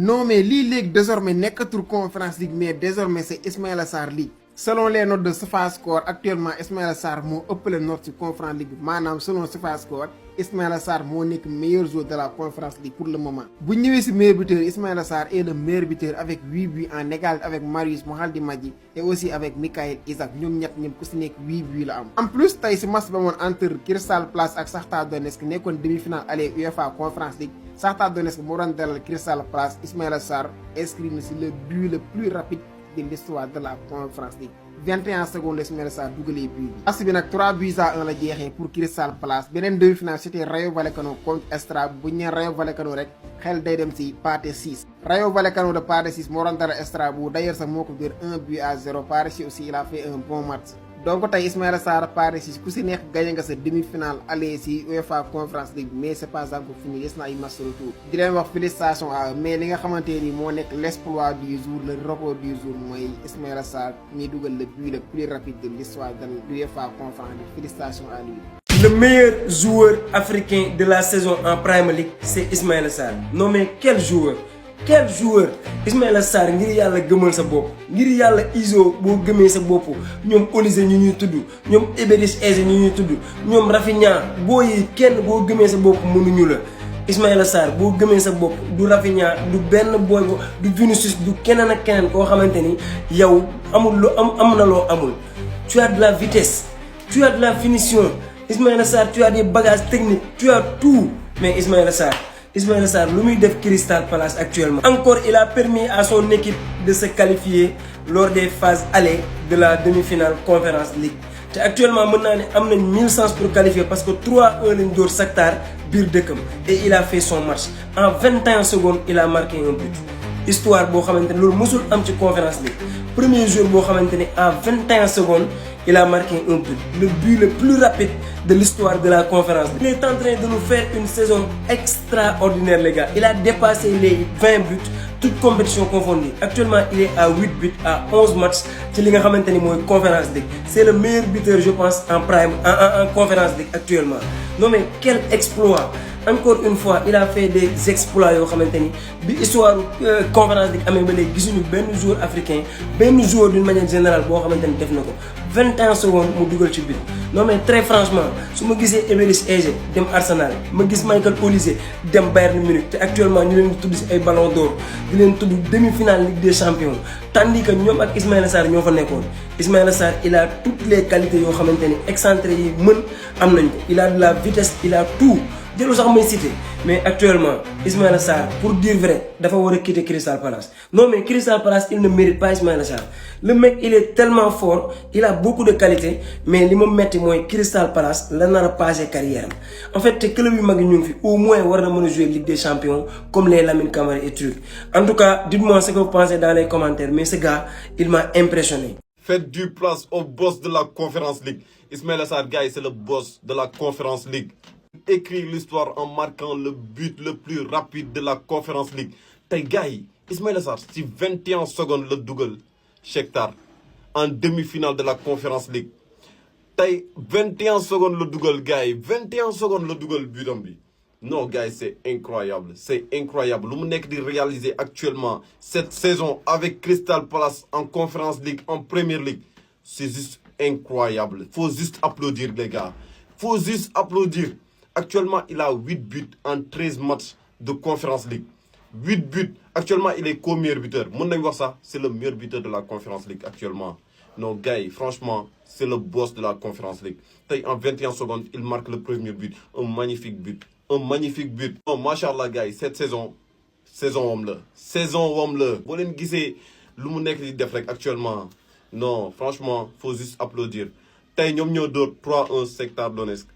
Non mais lii léegi désormais nekkatul Conference League mais désormais c'est Ismaïla Sarr League. Selon les notes de SofaScore actuellement Ismaïla Sarr moo ëppale note ci Conference League bi maanaam selon SofaScore Ismaïla Sarr moo nekk meilleur joueur de la Conference League pour le moment. bu ñëwee ci meilleur buteur Ismaïla Sarr est le meilleur buteur avec 8 buts en égalité avec Marius Mohaldi et aussi avec Mikayil Isaac ñoom ñett ñëpp ku ci nekk 8 buts la am. En plus tey ci match ba moon entre Crystal Palace ak Shakhtar Donetsk nekkoon demi-finale aller UEFA Conference League. Shakhtar Donetsk moo doon dalal Crystal Palace Ismaïla Sarr inscrit na ci le but le plus rapide de l'histoire de la Conference League 21 secondes la Ismaïla Sarr dugalee but bi. match bi nag 3 buts à 1 la jeexee pour Crystal Palace beneen demi-finale c'était Rayo Vallecano contre Strasbourg bu ñu nee Rayo Vallecano rek xel day dem ci Pathé Ciss. Rayo Vallecano de Pathé Ciss moo doon dalal Strasbourg d'ailleurs sax moo ko dóor 1 but à 0 Pathé Ciss aussi il a fait un bon match. donc tey Ismaïla Sarr Pathé Ciss ku si nekk gagné nga sa demi-finale aller si UEFA Conference League mais c'est pas encore fini des na ay match retour di leen wax félicitations à mais li nga xamante ni moo nekk l'exploit du jour le record du jour mooy Ismaïla Sarr mi dugal le but le plus rapide de l'histoire de l'UEFA Conference League félicitations à lui. Le meilleur joueur africain de la saison en Premier League c'est Ismaïla Sarr. Non mais quel joueur! Quel joueur Ismaïla Sarr ngir yàlla gëmal sa bopp ngir yàlla Iso boo gëmee sa bopp ñoom Olise ñu ñuy tudd ñoom Eberis Eze ñu ñuy tudd ñoom Rafinha boo yi kenn boo gëmee sa bopp mënuñu la. Ismaïla Sarr boo gëmee sa bopp du Rafinha du benn boy du Vinicius du keneen ak keneen koo xamante ni yow amul loo am na loo amul. Tu as de la vitesse, tu as de la finition Ismaïla Sarr tu as des bagages techniques tu as tout mais Ismaïla Sarr lu muy def Crystal Palace actuellement. Encore il a permis à son équipe de se qualifier lors des phases aller de la demi-finale Conference League te actuellement mën naa ne am nañ 1000 chances pour qualifier parce que 3-1 lañ dóor Shakhtar biir dëkkam et il a fait son match en 21 secondes il a marqué un but. histoire boo xamante ne loolu mësul am ci Conference League premier jour boo xamante ne en 21 secondes il a marqué un but le but le plus rapide de l'histoire de la Conference League. Il est en train de nous faire une saison extraordinaire les gars. Il a dépassé les 20 buts toutes compétitions confondues. Actuellement il est à 8 buts à 11 matchs ci li nga xamante ni mooy Conference League. C'est le meilleur buteur je pense en Conference League actuellement. Non mais quel exploit! Encore une fois il a fait des exploits yoo xamante ni bi histoire Conference League amee ba léegi gisuñu benn joueur africain benn joueur d'une manière générale boo xamante ni def na ko 21 secondes mu dugal ci but. Non mais très franchement su ma gisee Eberis Eze dem Arsenal ma gis Michael Olise dem Bayern Munich te actuellement ñu leen di tudd ci ay Ballon d'Or di leen tudd demi-finale Ligue des Champions tandis que ñoom ak Ismaïla Sarr ñoo fa nekkoon. Ismaïla Sarr il a toutes les qualités yoo xamante ni excentré yi mën am nañ ko il a de la vitesse il a tout. jëlu sax may cité mais actuellement Ismaïla Sarr pour dire vrai dafa war a quitter Crystal Palace. Non mais Crystal Palace il ne mérite pas Ismaïla Sarr le mec il est tellement fort il a beaucoup de qualité mais li ma metti mooy Crystal Palace la nar a passé carrière am en fait te club yu mag yi ñu ngi fi au moins war na mën a jouer Ligue des Champions comme les Lamine Camara et trucs. En tout cas dites-moi ce que vous pensez dans les commentaires mais ce gars il m'a impressionné. Faites du place au boss de la Conference League. Ismaïla Sarr gars c'est le boss de la Conference League. Écrire l'histoire en marquant le but le plus rapide de la Conference League tey gars yi Ismaïla Sarr ci 21 secondes la dugal Shakhtar en demi-finale de la Conference League tey 21 secondes la dugal gars yi 21 secondes la dugal butam bi non gars yi c'est incroyable lu mu nekk di réaliser actuellement cette saison avec Crystal Palace en Conference League en Premier League c'est juste incroyable faut juste applaudir les gars faut juste applaudir. Actuellement, il a 8 buts en 13 matchs de Conference League. 8 buts. Actuellement, il est co-meilleur buteur. C'est le meilleur buteur de la Conference League actuellement. Non, gars, franchement, c'est le boss de la Conference League. En 21 secondes, il marque le premier but. Un magnifique but. Non, machallah, gars, cette saison homme. Saison homme. Vous voyez lu mu nekk di def rek actuellement. Non, franchement, faut juste applaudir. Ñom ñoo door 3-1 Shakhtar Donetsk.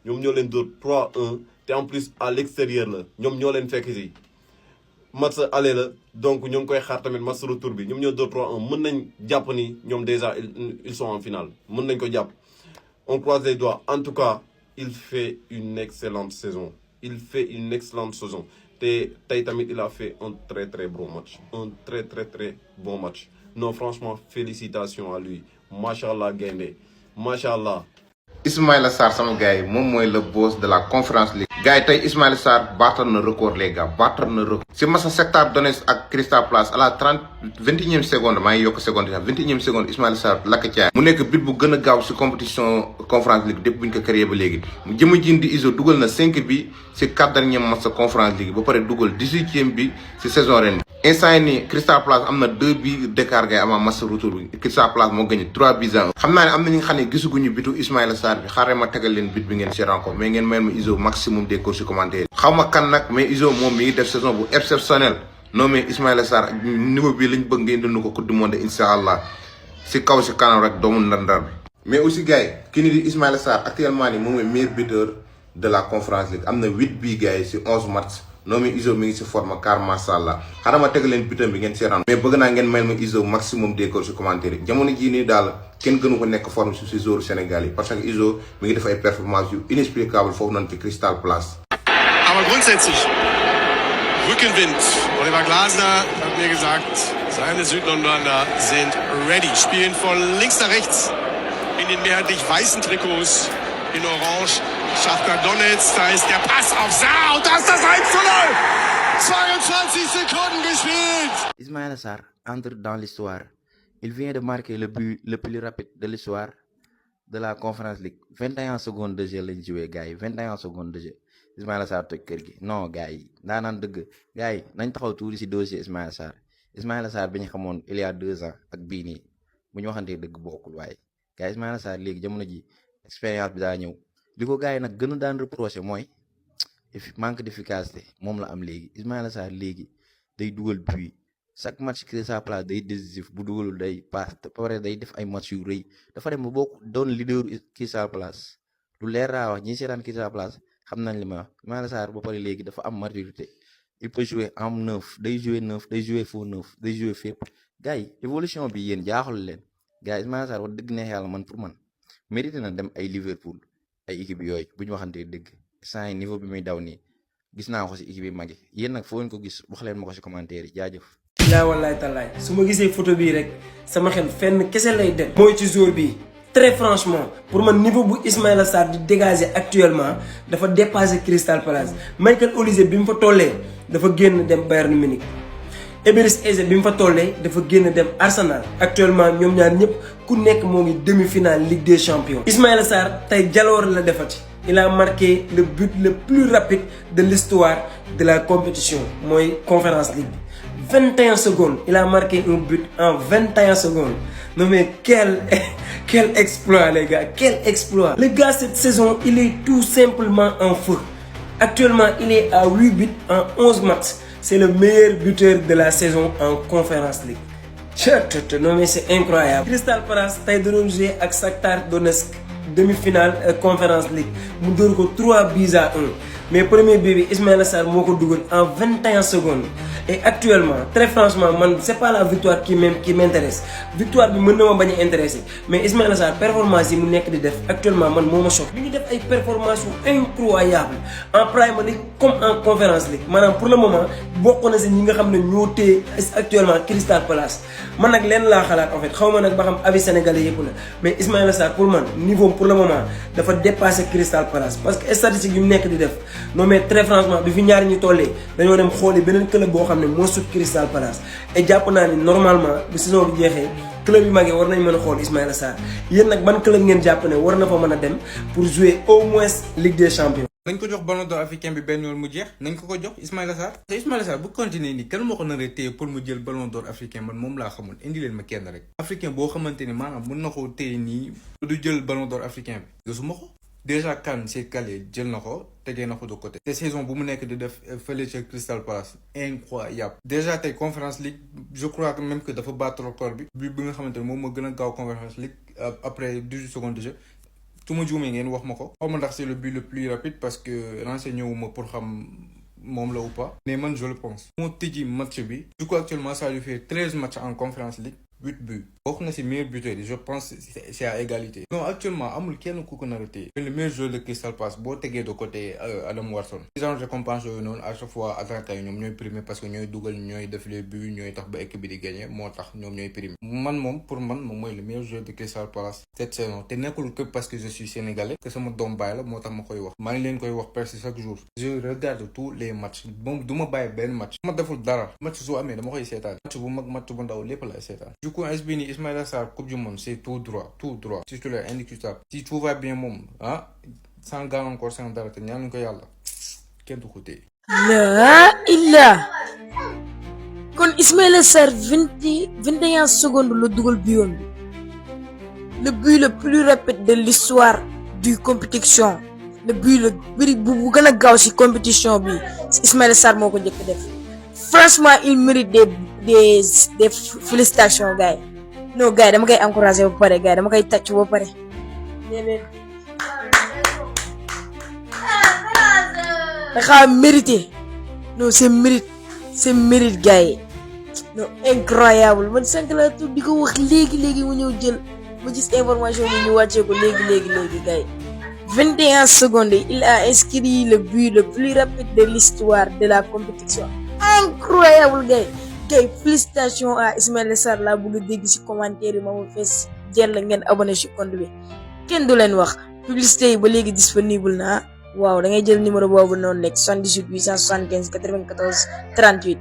ñoom ñoo leen dóor 3-1 te en plus à l'extérieur la ñoom ñoo leen fekk si match aller la donc ñoo ngi koy xaar tamit match retour bi ñoom ñoo dóor 3-1 mën nañ jàpp ni ñoom déjà ils sont en finale mën nañ ko jàpp. On croise les doigts en tout cas il fait une excellente saison te tey tamit il a fait un très très bon match non franchement félicitations à lui machallah gaynde machallah. Ismaïla Sarr sama gars yi moom mooy le boss de la Conference League. gars yi tey Ismaïla Sarr battre na record les gars battre na record. si Massa Shakhtar Donetsk ak Crystal Palace à la 21e seconde maa ngi yokk seconde 21e seconde Ismaïla Sarr lakk caay mu nekk but bu gën a gaaw si compétition Conference League depuis bu ñu ko créé ba léegi. jëma jin di Iso dugal na 5 bi si 4 derniers matchs Conference League ba pare dugal 18e bi si saison ren bi. instant yi nii Crystal Palace am na 2 bi d'écart gay avant match retour bi Crystal Palace moo gagné 3 buts à 1. xam naa ne am na ñi nga xam ne gisaguñu bitu Ismaïla Sarr bi xaaral ma tegal leen bit bi ngeen seetaan ko mais ngeen mayal ma Iso maximum des courses commentaires xaw ma kan nag mais Iso moom mi ngi def saison bu exceptionnel non mais Ismaïla Sarr niveau bi lañ bëgg ngeen dund ko coupe du monde incha allah si kaw si kanam rek doomu ndar-ndar bi. mais aussi gars yi ki ni di Ismaïla Sarr actuellement nii moom mooy meilleur buteur de la Conference League am na 8 bii gars yi si 11 matchs non mais Iso mi ngi si forme car macha allah xaaral ma teg leen bitam bi ngeen seetaan. mais bëgg naa ngeen mayal ma Iso maximum des courses commentaires yi jamono jii nii daal kenn gënu ko nekk forme si joueur Sénégal yi parce que Iso mi ngi def ay performances yu inexplicable foofu noonu ci Crystal Palace. Aber grundsätzlich Rückenwind. Oliver Glasner hat mir gesagt, seine Südlondoner sind ready. Spielen von links nach rechts in den mehrheitlich weißen Trikots in Orange. Shakhtar Donetsk, da ist der Pass auf Sarr und da ist das 1:0. 22 Sekunden gespielt. Ismaïla Sarr entre dans l'histoire. Il vient de marquer le but le plus rapide de l'histoire de la Conference League. 21 secondes de jeu lañ joué gars yi 21 secondes de jeu. Ismaïla Sarr toj kër gi non gars yi daanaan dëgg gars yi nañ taxaw tuuti si dossier Ismaïla Sarr bi ñu xamoon il y a 2 ans ak bii nii bu ñu waxantee dëgg bokkul waaye gars yi Ismaïla Sarr léegi jamono ji expérience bi daa ñëw li ko gars yi nag gën a daan reproché mooy manque d'efficacité moom la am léegi Ismaïla Sarr léegi day dugal but chaque match Crystal Palace day décisif bu dugalul day passe te pare day def ay match yu rëy dafa dem ba bokk doon leader Crystal Palace lu leer raa wax ñi seetaan Crystal Palace xam nañ li ma wax Ismaïla Sarr ba pare léegi dafa am maturité il peut jouer en neuf day jouer faux neuf day jouer fépp gars yi évolution bi yéen jaaxul leen gars yi Ismaïla Sarr wax dëgg neex yàlla man pour man mérité na dem ay Liverpool ay équipe yooyu bu ñu waxantee dëgg saa yi niveau bi muy daw nii gis naa ko si équipe yi mag yi yéen nag foo leen ko gis wax leen ma ko si commentaire yi jaajëf. laa wallaay tallaay su ma gisee photo bii rek sama xel fenn kese lay dem. mooy ci jour bii. très franchement pour man niveau bu Ismaïla Sarr di dégager actuellement dafa dépasser Crystal Palace Michael Olise bi mu fa tollee dafa génn dem Bayern Munich Eberis Eze bi mu fa tollee dafa génn dem Arsenal actuellement ñoom ñaar ñëpp ku nekk moo ngi demi-finale Ligue des Champions. Ismaïla Sarr tey jaloor la defati il a marqué le but le plus rapide de l'histoire de la compétition mooy Conference League 21 secondes il a marqué un but en 21 secondes. Non mais quel exploit les gars, quel exploit. Le gars cette saison, il est tout simplement en feu. Actuellement, il est à 8 buts en 11 matchs. C'est le meilleur buteur de la saison en Conference League. Non mais c'est incroyable. Crystal Palace tey doon joué ak Shakhtar Donetsk demi-finale Conference League. Mu dóor ko 3 buts à 1. Mais premier but bi Ismaïla Sarr moo ko dugal en 21 secondes. Et actuellement très franchement man c'est pas la victoire qui m'intéresse victoire bi mën na ma bañ a intéressé mais Ismaïla Sarr performance yi mu nekk di def actuellement man moo ma choqué. mi ngi def ay performances yu incroyable en Premier League comme en Conference League maanaam pour le moment bokk na si ñi nga xam ne ñoo téye actuellement Crystal Palace man nag leen laa xalaat en fait xaw ma nag ba xam avis sénégalais yëpp la mais Ismaïla Sarr pour man niveau pour le moment dafa dépassé Crystal Palace parce que statistique yu mu nekk di def non mais très franchement bi fi ñaari ñi tollee dañoo dem xooli beneen club boo xam ne moo sut Crystal Palace et jàpp naa ni normalement bu saison bi jeexee club yu mag yi war nañ mën a xool Ismaïla Sarr yéen nag ban club ngeen jàpp ne war na fa mën a dem pour jouer au moins Ligue des Champions. nañ ko jox ballon d'or africain bi benn yoon mu jeex nañ ko jox Ismaïla Sarr te Ismaïla Sarr bu continuer nii kan moo ko nar a téye pour mu jël ballon d'or africain man moom laa xamul indi leen ma kenn rek africain boo xamante ni maanaam mën na koo téye nii du jël ballon d'or africain bi gisuma ko déjà CAN c'est calé jël na ko tegee na ko de côté te saison bu mu nekk di def fële ca Crystal Palace incroyable déjà tey Conference League je crois même que dafa battre record bi nga xamante ni moom moo gën a gaaw Conference League après 18 secondes de jeu su ma juumee ngeen wax ma ko xaw ma ndax c'est le but le plus rapide parce que renseigné wu ma pour xam moom la ou pas mais man je le pense moo tëji match bi du coup actuellement ça lui fait 13 matchs en Conference League 8 buts bokk na si meilleur buteur je pense c'est à égalité. Non actuellement amul kenn ku ko nar a téye. Le meilleur joueur de Crystal Palace boo tegee de côté Adam Watson. genre récompense yooyu noonu à chaque fois attaquant yi ñoom ñooy primé parce que ñooy dugal ñooy def les buts ñooy tax ba équipe bi di gagner moo tax ñoom ñooy primé. man moom pour man moom mooy le meilleur joueur de Crystal Palace cette saison te nekkul que parce que je suis sénégalais que sama doom baay la moo tax ma koy wax maa ngi leen koy wax presque chaque jour. je regarde tous les matchs moom du ma bàyyi benn match. ma deful dara match su amee dama koy seetaan match bu mag match bu ndaw lépp laay seetaan. du coup SB ni Ismaïla Sarr coupe du monde c'est tout droit titulaire indiscutable si tout va bien moom sans gàllankoor sans dara te ñaanuñ ko yàlla kenn du ko téye. laa illah kon Ismaïla Sarr 21 secondes la dugal biyoon bi le but le plus rapide de l'histoire du compétition le but le bu gën a gaaw si compétition bi Ismaïla Sarr moo ko njëkk def franchement il mérite des félicitations gars yi non gars yi dama koy encourager ba pare gars yi dama koy tàcc ba pare dafa mérité non c'est mérite gars yi non incroyable man sànq laa tudd di ko wax léegi mu ñëw jël ma gis information bi ñu wàccee ko léegi gars yi 21 secondes il a inscrit le but le plus rapide de l'histoire de la compétition incroyable gars yi félicitations à Ismaïla Sarr laa bëgg a dégg ci commentaire yi ma fees jël ngeen abonné ci compte bi kenn du leen wax publicité yi ba léegi disponible na waaw da ngay jël numéro boobu noonu lekk 78 875 94 38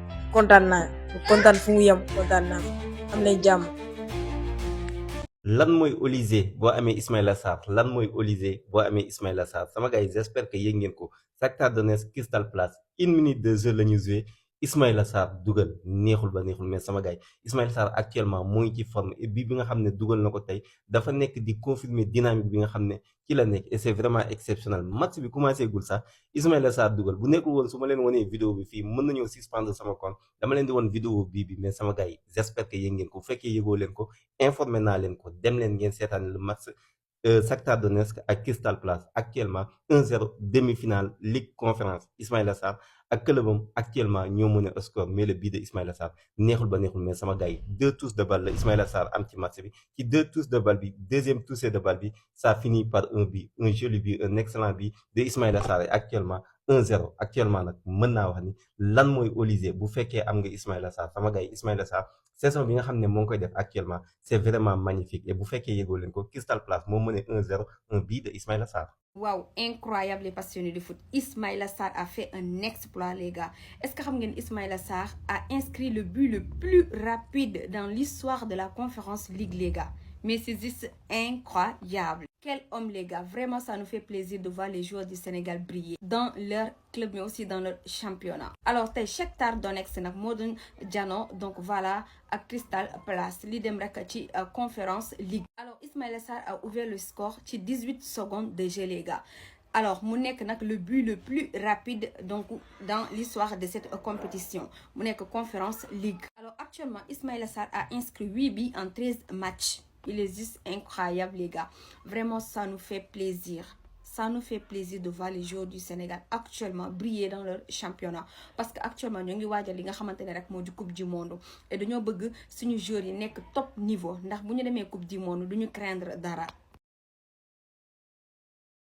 kontaan fu mu yem kontaan naa am leen jàmm. lan mooy Olysée boo amee Ismaïla Sarr lan mooy Olysée boo amee Ismaïla Sarr sama gars yi j'espère que yéeg ngeen ko Shakhtar Donetsk Crystal Palace 1 minute de jeu la ñu joué Ismaïla Sarr dugal neexul ba neexul mais sama gars yi Ismaïla Sarr actuellement moo ngi ci forme et bii bi nga xam ne dugal na ko tey dafa nekk di confirmer dynamique bi nga xam ne ci la nekk et c'est vraiment exceptionnel match bi commencé gul sax Ismaïla Sarr dugal bu nekkul woon su ma leen wanee vidéo bi fii mën nañoo suspendre sama compte dama leen di woon vidéo bii bi mais sama gars yi j'espère que yéeg ngeen ko bu fekkee yëgoo leen ko informé naa leen ko dem leen ngeen seetaan le match Shakhtar Donetsk ak Crystal Palace actuellement 1-0 demi-finale Ligue Conférence Ismaïla Sarr ak clubam actuellement ñoo mën a score mais le but de Ismaïla Sarr neexul ba neexul mais sama gars yi 2 touches de balle la Ismaïla Sarr am ci match bi ci 2 touches de balle bi deuxième touche de balle bi ça finit par un but un joli but un excellent but de Ismaïla Sarr et actuellement 1-0 actuellement nag mën naa wax ni lan mooy Olysée bu fekkee am nga Ismaïla Sarr sama gars yi Ismaïla Sarr saison bi nga xam ne moo ngi koy def actuellement c'est vraiment magnifique et bu fekkee yëgoo leen ko Crystal Palace moo mëne 1-0 un but de Ismaïla Sarr. Wow, incroyable les passionnés de foot. Ismaïla Sarr a fait un exploit les gars. Est-ce que vous savez Ismaïla Sarr a inscrit le but le plus rapide dans l'histoire de la Conférence League les gars. Mais c'est juste incroyable. Quel homme les gars. Vraiment ça nous fait plaisir de voir les joueurs du Sénégal briller dans leur club mais aussi dans leur championnat. Alors Shakhtar Donetsk nak modern Jano donc voilà à Crystal Palace li dem rek ci Conférence League. Alors Ismaïla Sarr a ouvert le score ci 18 secondes de jeu les gars. Alors mu nekk nag le but le plus rapide donc dans l'histoire de cette compétition mu nekk Conférence League. Alors actuellement Ismaïla Sarr a inscrit 8 buts en 13 matchs. Il est juste incroyable les gars. Vraiment ça nous fait plaisir. Ça nous fait plaisir de voir les joueurs du Sénégal actuellement briller dans leur championnat parce que actuellement ñu ngi waajal li nga xamante ne rek moo di coupe du monde et dañoo bëgg suñu joueurs yi nekk top niveau ndax bu ñu demee coupe du monde duñu craindre dara.